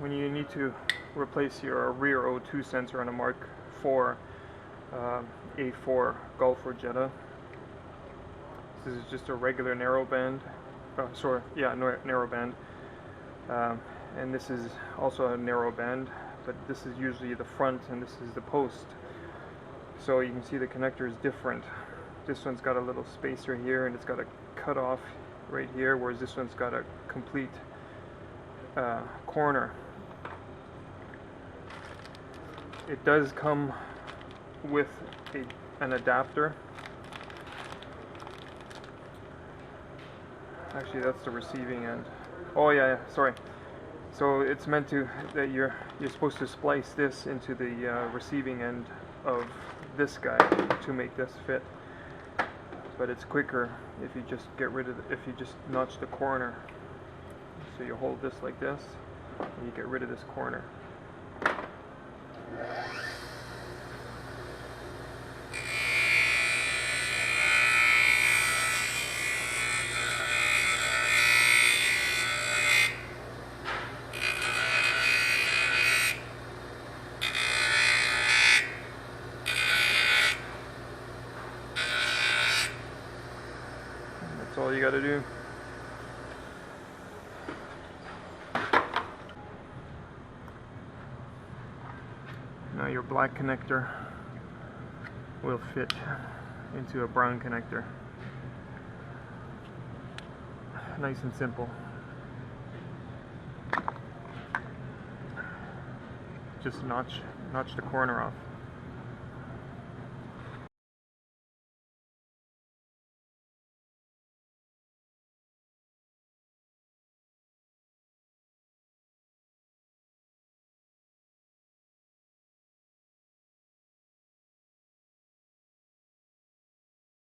when you need to replace your rear O2 sensor on a Mark IV A4 Golf or Jetta. This is just a regular narrowband. Narrowband. And this is also a narrowband, but this is usually the front and this is the post. So you can see the connector is different. This one's got a little spacer here and it's got a cutoff right here, whereas this one's got a complete corner. It does come with an adapter. Actually, that's the receiving end. Oh yeah, sorry. So it's meant to that you're supposed to splice this into the receiving end of this guy to make this fit. But it's quicker if you just if you just notch the corner. So you hold this like this, and you get rid of this corner. That's all you got to do. Now your black connector will fit into a brown connector. Nice and simple. Just notch the corner off.